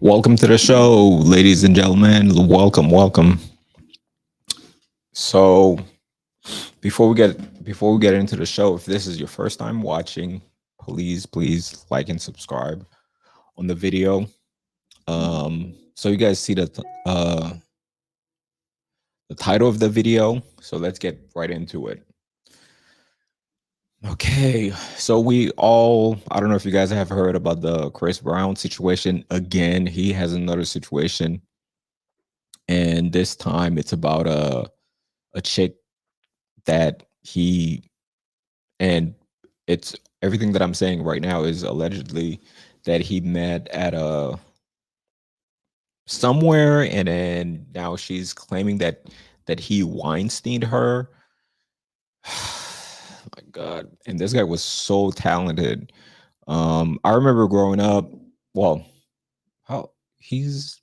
Welcome to the show, ladies and gentlemen. Welcome. So, before we get into the show, if this is your first time watching, please like and subscribe on the video. So you guys see the title of the video. So let's get right into it. Okay, so I don't know if you guys have heard about the Chris Brown situation. Again, he has another situation, and this time it's about a chick that he and it's everything that I'm saying right now is allegedly that he met at a somewhere, and then now she's claiming that he Weinsteined her. My God. And this guy was so talented. I remember growing up, well, how he's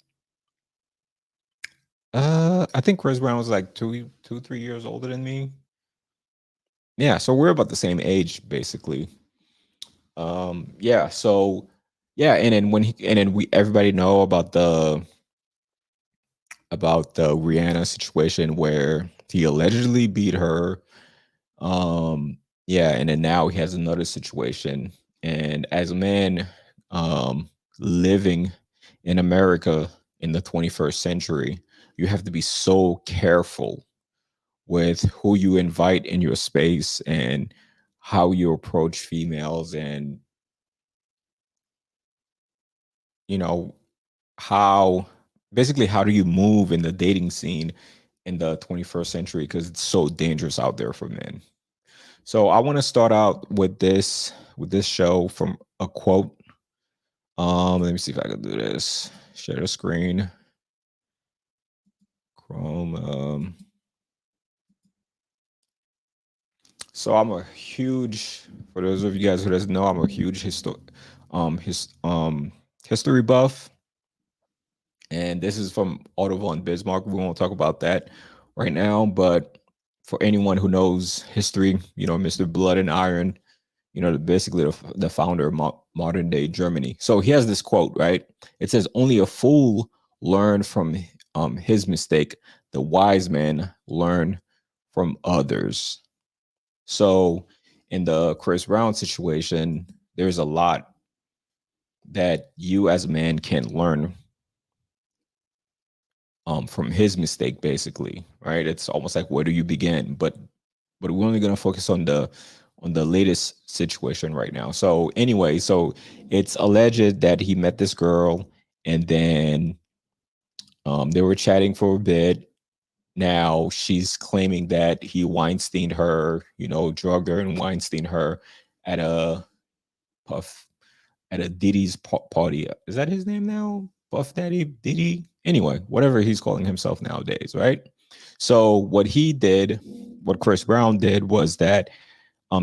I think Chris Brown was like 3 years older than me. Yeah, so we're about the same age basically. Yeah, so yeah, and then we everybody know about the Rihanna situation where he allegedly beat her. Yeah, and then now he has another situation. And as a man living in America in the 21st century, you have to be so careful with who you invite in your space and how you approach females, and you know how basically how do you move in the dating scene in the 21st century, because it's so dangerous out there for men. So I want to start out with this show from a quote. Let me see if I can do this. Share the screen. Chrome. So I'm a huge, for those of you guys who doesn't know, I'm a huge history buff. And this is from Otto von Bismarck. We won't talk about that right now, but for anyone who knows history, Mr. Blood and Iron, basically the founder of modern day Germany. So he has this quote, right? It says, "Only a fool learn from his mistake. The wise man learn from others." So in the Chris Brown situation, there's a lot that you as a man can learn from his mistake, basically, right? It's almost like, where do you begin? But we're only going to focus on the latest situation right now. So anyway, so it's alleged that he met this girl, and then they were chatting for a bit. Now she's claiming that he Weinsteined her, drugged her and Weinsteined her at a puff at a Diddy's party. Is that his name now? Puff Daddy, Diddy? Anyway, whatever he's calling himself nowadays, right? So what Chris Brown did was that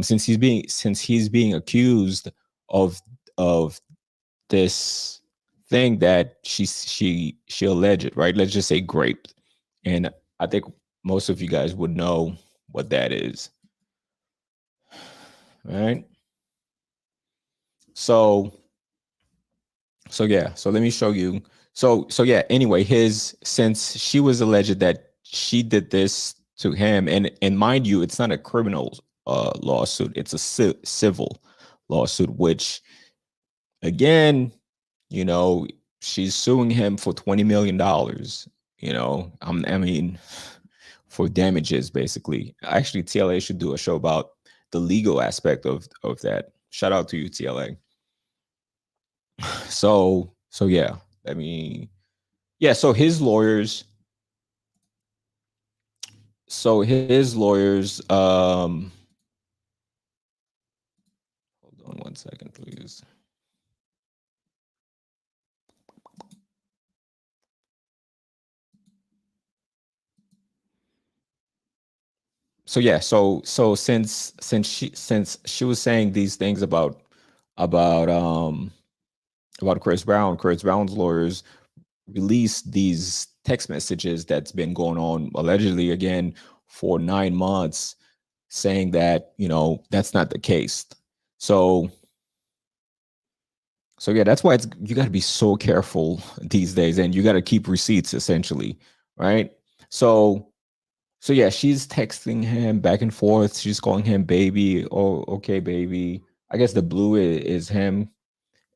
since he's being accused of of this thing that she alleged, right? Let's just say grape. And I think most of you guys would know what that is, right? So yeah, so let me show you. So yeah, anyway, his since she was alleged that she did this to him, and mind you, it's not a criminal lawsuit, it's a civil lawsuit, which again, you know, she's suing him for $20 million, I mean, for damages basically. Actually, TLA should do a show about the legal aspect of that. Shout out to you, TLA. So yeah, I mean, yeah, so his lawyers hold on one second, please. So yeah, so since she was saying these things about um about Chris Brown's lawyers released these text messages that's been going on allegedly again for 9 months, saying that that's not the case. So So yeah, that's why it's you got to be so careful these days, and you got to keep receipts essentially, right? So so yeah, she's texting him back and forth. She's calling him baby. Oh, okay, baby. I guess the blue is him,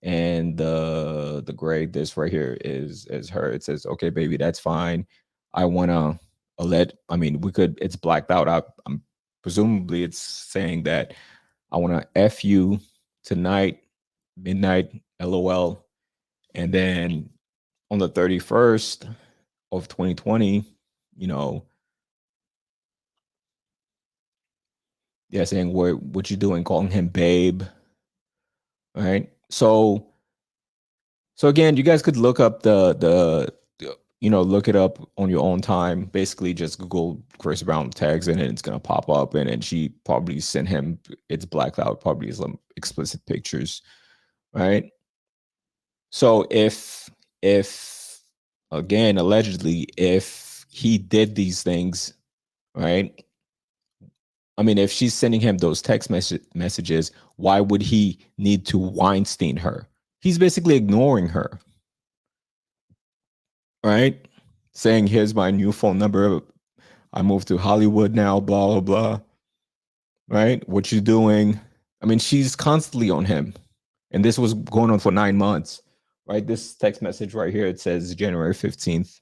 and the gray this right here is her. It says, okay, baby, that's fine. I wanna let. I mean, we could. It's blacked out. I'm presumably it's saying that I wanna f you tonight, midnight, lol. And then on the 31st of 2020, you know, yeah, saying what you doing, calling him babe, right? So again, you guys could look up look it up on your own time. Basically, just Google Chris Brown tags in it, it's gonna pop up, and then she probably sent him. It's blacked out, probably some explicit pictures, right? So if again allegedly if he did these things, right? I mean, if she's sending him those messages, why would he need to Weinstein her? He's basically ignoring her, right? Saying, here's my new phone number. I moved to Hollywood now, blah, blah, blah. Right? What you doing? I mean, she's constantly on him. And this was going on for 9 months, right? This text message right here, it says January 15th,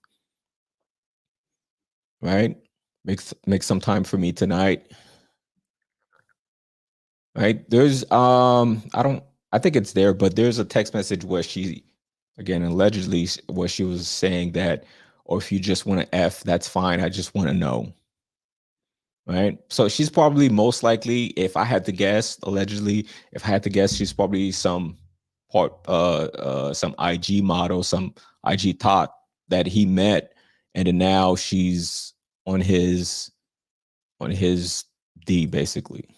right? Make some time for me tonight. Right? There's I don't I think it's there, but there's a text message where she again allegedly where she was saying that, or if you just want to F, that's fine. I just want to know. Right. So she's probably most likely, if I had to guess, allegedly, if I had to guess, she's probably some IG model, some IG tot that he met, and then now she's on his D basically.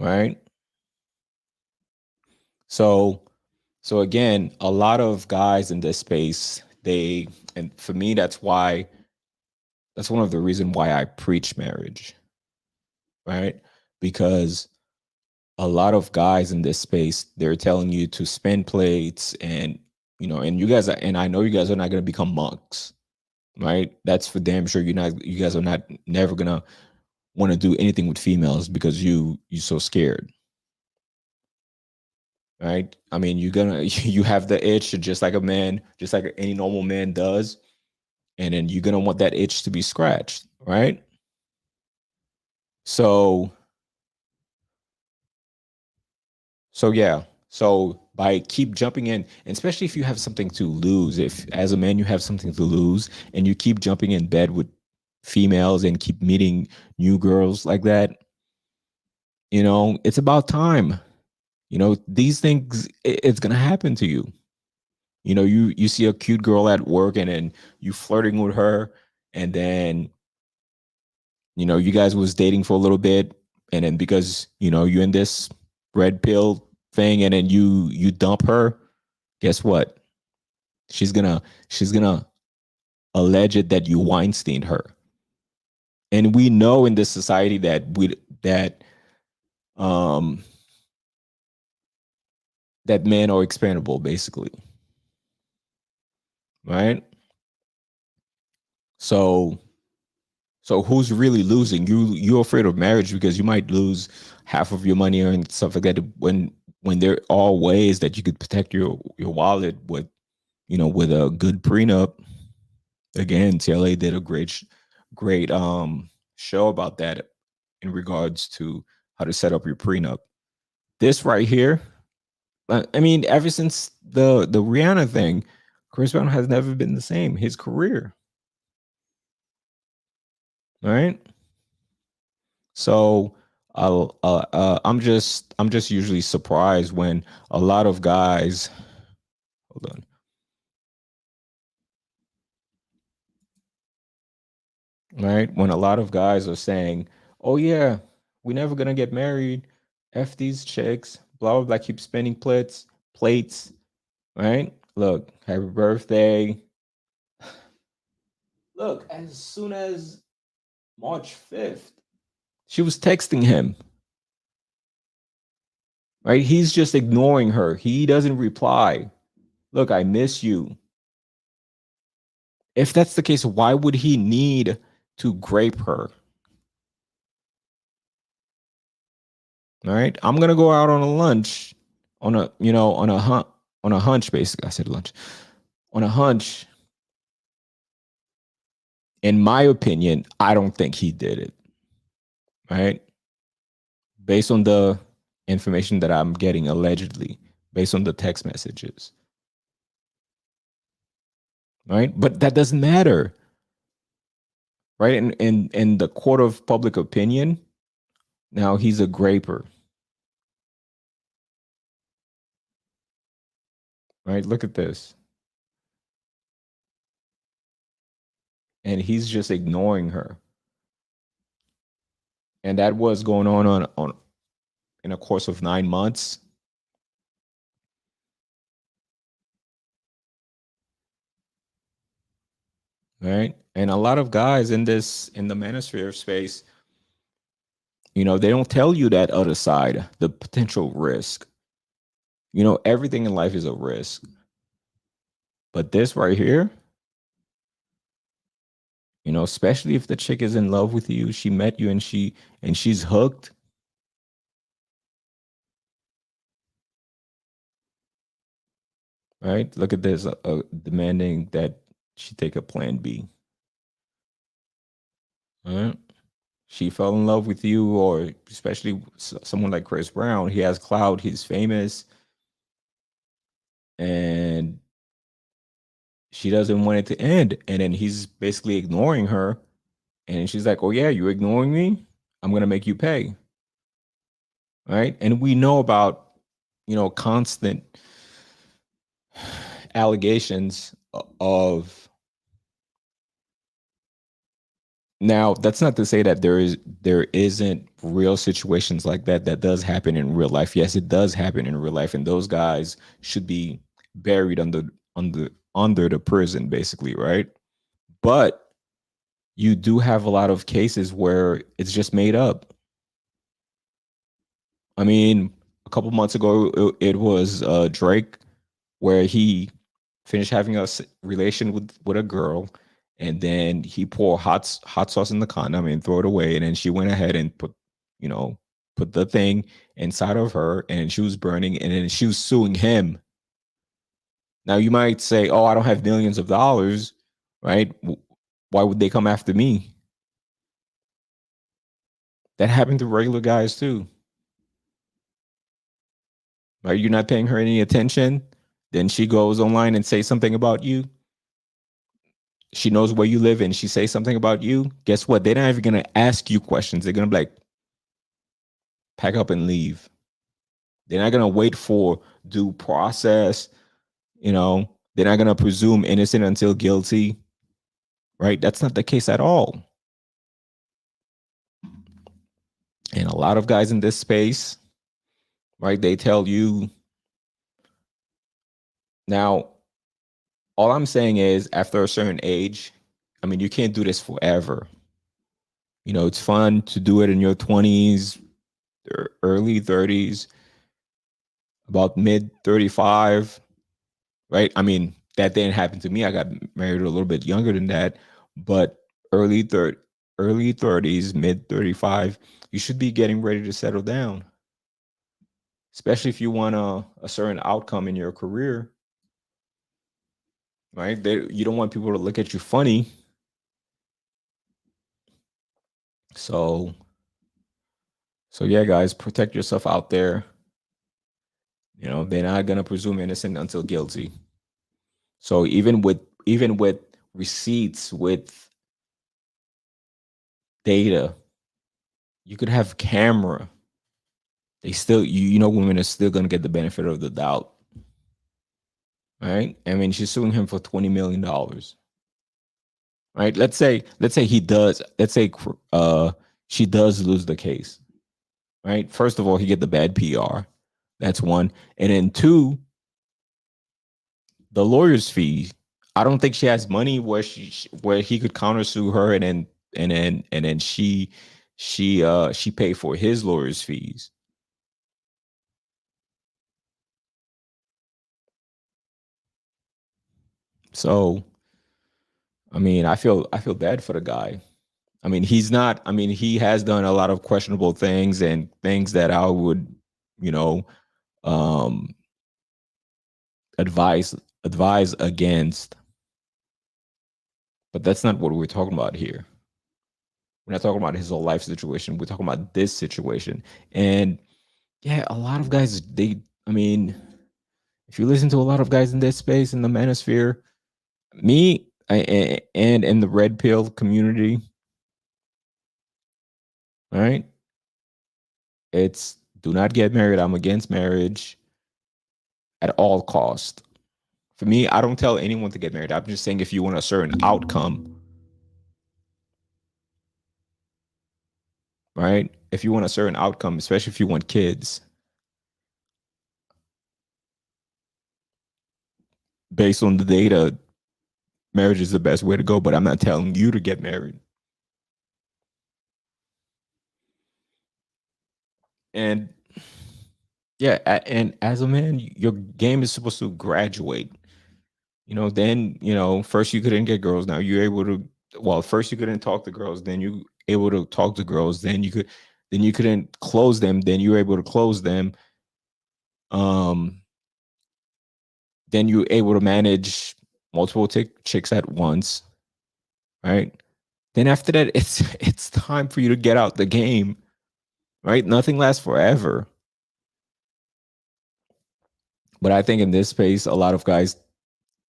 Right. So so again, a lot of guys in this space, and for me, that's one of the reasons why I preach marriage, right? Because a lot of guys in this space, they're telling you to spin plates and and I know you guys are not gonna become monks, right? That's for damn sure. You guys are not never gonna want to do anything with females because you so scared, right? I mean, you're gonna you have the itch just like a man, just like any normal man does, and then you're gonna want that itch to be scratched, right? So so yeah. So by keep jumping in, and especially if you have something to lose, if as a man you have something to lose and you keep jumping in bed with females and keep meeting new girls like that, it's about time. These things it's gonna happen to you. You see a cute girl at work and then you flirting with her, and then you guys was dating for a little bit, and then because you're in this red pill thing, and then you dump her. Guess what? She's gonna allege it that you Weinstein her, and we know in this society um that men are expandable, basically, right? So so who's really losing? You're afraid of marriage because you might lose half of your money and stuff like that. When there are ways that you could protect your wallet with with a good prenup. Again, TLA did a great show about that in regards to how to set up your prenup. This right here, I mean, ever since the Rihanna thing, Chris Brown has never been the same. His career, right? So I'm just usually surprised when a lot of guys, hold on, right? When a lot of guys are saying, "Oh yeah, we never gonna get married. F these chicks, blah blah blah, keep spinning plates, right? Look, happy birthday. Look, as soon as March 5th, she was texting him, right? He's just ignoring her. He doesn't reply. Look, I miss you. If that's the case, why would he need to grape her? All right. I'm gonna go out on a lunch, on a on a on a hunch, basically. I said lunch. On a hunch, in my opinion, I don't think he did it. Right? Based on the information that I'm getting allegedly, based on the text messages. Right? But that doesn't matter. Right? In the court of public opinion, now he's a graper. Right? Look at this. And he's just ignoring her. And that was going on in a course of 9 months. Right? And a lot of guys in the manosphere space, they don't tell you that other side, the potential risk. Everything in life is a risk. But this right here, especially if the chick is in love with you, she met you and she's hooked. Right? Look at this, demanding that she take a plan B. All right? She fell in love with you, or especially someone like Chris Brown. He has clout, he's famous, and she doesn't want it to end. And then he's basically ignoring her. And she's like, "Oh, yeah, you're ignoring me? I'm going to make you pay." Right? And we know about, constant allegations of. Now, that's not to say that there isn't real situations like that that does happen in real life. Yes, it does happen in real life, and those guys should be buried under the prison, basically, right? But you do have a lot of cases where it's just made up. I mean, a couple months ago, it was Drake, where he finished having a relation with a girl, and then he poured hot sauce in the condom and throw it away, and then she went ahead and you know, put the thing inside of her, and she was burning, and then she was suing him. Now you might say, "Oh, I don't have millions of dollars, right? Why would they come after me?" That happened to regular guys too. Right? You're not paying her any attention. Then she goes online and say something about you. She knows where you live and she says something about you. Guess what? They're not even gonna ask you questions. They're gonna be like, pack up and leave. They're not gonna wait for due process. They're not gonna presume innocent until guilty. Right? That's not the case at all. And a lot of guys in this space, right? They tell you now. All I'm saying is, after a certain age, I mean, you can't do this forever. It's fun to do it in your 20s, early 30s, about mid 35, right? I mean, that didn't happen to me. I got married a little bit younger than that, but early 30, early 30s, mid 35, you should be getting ready to settle down, especially if you want a certain outcome in your career, right? You don't want people to look at you funny. So, so yeah, guys, protect yourself out there. They're not gonna presume innocent until guilty. So even with receipts, with data, you could have camera. They still, women are still gonna get the benefit of the doubt, right? I mean, she's suing him for $20 million, right? Let's say he does. Let's say she does lose the case, right? First of all, he get the bad PR. That's one, and then two, the lawyer's fees. I don't think she has money where he could countersue her, and then she paid for his lawyer's fees. So, I mean, I feel bad for the guy. I mean, he's not. I mean, he has done a lot of questionable things and things that I would, you know, um, advise advise against. But that's not what we're talking about here. We're not talking about his whole life situation. We're talking about this situation. And yeah, a lot of guys, they. I mean, if you listen to a lot of guys in this space in the manosphere, and in the red pill community, right? It's do not get married. I'm against marriage at all cost. For me, I don't tell anyone to get married. I'm just saying if you want a certain outcome, right? If you want a certain outcome, especially if you want kids, based on the data, marriage is the best way to go. But I'm not telling you to get married. And yeah, and as a man, your game is supposed to graduate. Then first you couldn't get girls. Now you're able to. Well, first you couldn't talk to girls. Then you able to talk to girls. Then you couldn't close them. Then you were able to close them. Um, then you're able to manage multiple chicks at once, right? Then after that, it's time for you to get out the game, right? Nothing lasts forever. But I think in this space, a lot of guys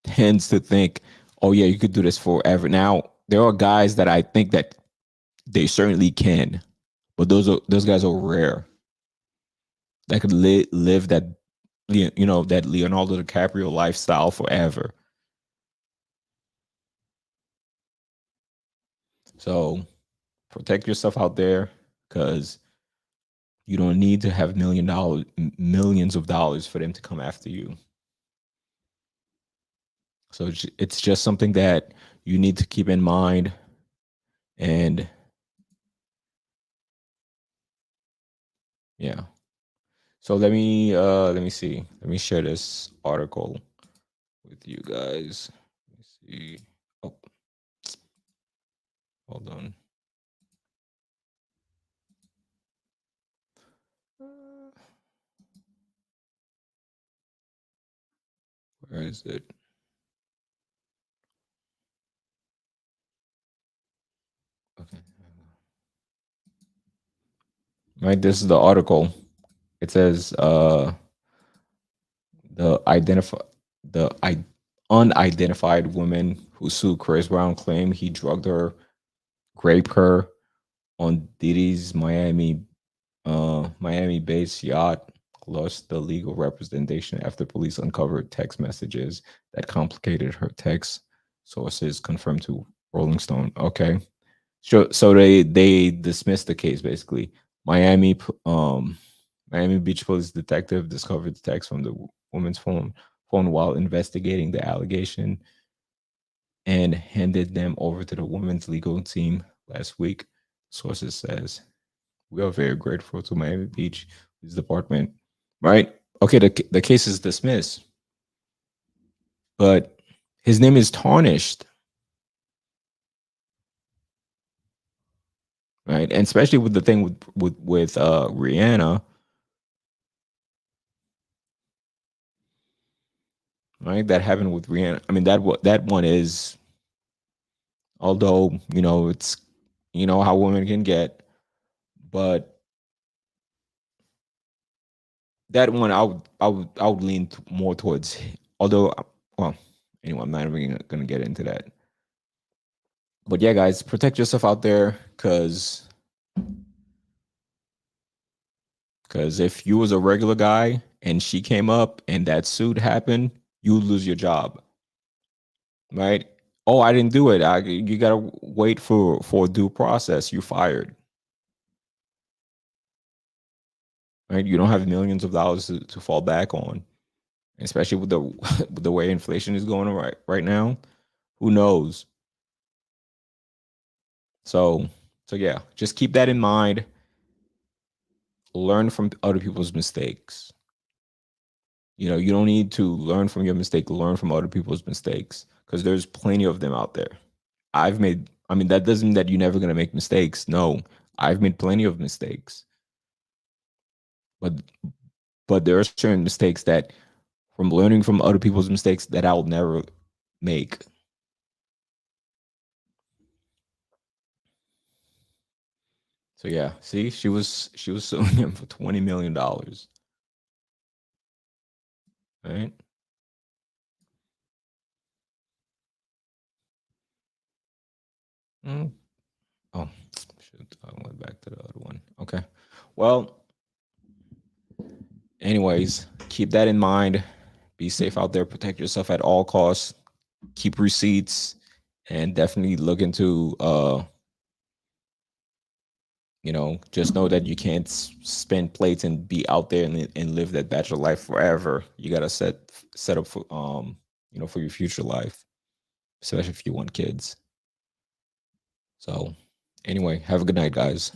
tends to think, oh yeah, you could do this forever. Now there are guys that I think that they certainly can, but those guys are rare that could live that that Leonardo DiCaprio lifestyle forever. So protect yourself out there because you don't need to have millions of dollars for them to come after you. So it's just something that you need to keep in mind. And yeah. So let me see. Let me share this article with you guys. Let me see. Oh, hold on. Uh, Where is it? Okay. Right, this is the article. It says the identify the unidentified woman who sued Chris Brown claimed he drugged her, raped her on Diddy's Miami-based yacht. Lost the legal representation after police uncovered text messages that complicated her text. Sources confirmed to Rolling Stone. Okay, so they dismissed the case basically. Miami Miami Beach police detective discovered the text from the woman's phone while investigating the allegation and handed them over to the woman's legal team last week. Sources says we are very grateful to Miami Beach Police Department. Right? Okay, the case is dismissed, but his name is tarnished, right? And especially with the thing with Rihanna, right? That happened with Rihanna. I mean that one is, although it's how women can get, but that one I would lean more towards. Although, well, anyway, I'm not even gonna get into that. But yeah, guys, protect yourself out there, because if you was a regular guy and she came up and that suit happened, you would lose your job, right? Oh, I didn't do it. You gotta wait for due process. You fired, right? You don't have millions of dollars to fall back on, especially with the with the way inflation is going right now. Who knows? So so yeah, just keep that in mind. Learn from other people's mistakes. You don't need to learn from your mistake, learn from other people's mistakes, because there's plenty of them out there. I mean, that doesn't mean that you're never going to make mistakes. No, I've made plenty of mistakes, but there are certain mistakes that from learning from other people's mistakes that I'll never make. So yeah, see, she was suing him for $20 million, right? Mm. Oh, shoot, I went back to the other one. Okay, well, anyways, keep that in mind. Be safe out there. Protect yourself at all costs. Keep receipts, and definitely look into just know that you can't spend plates and be out there and live that bachelor life forever. You gotta set up for for your future life, especially if you want kids. So anyway, have a good night, guys.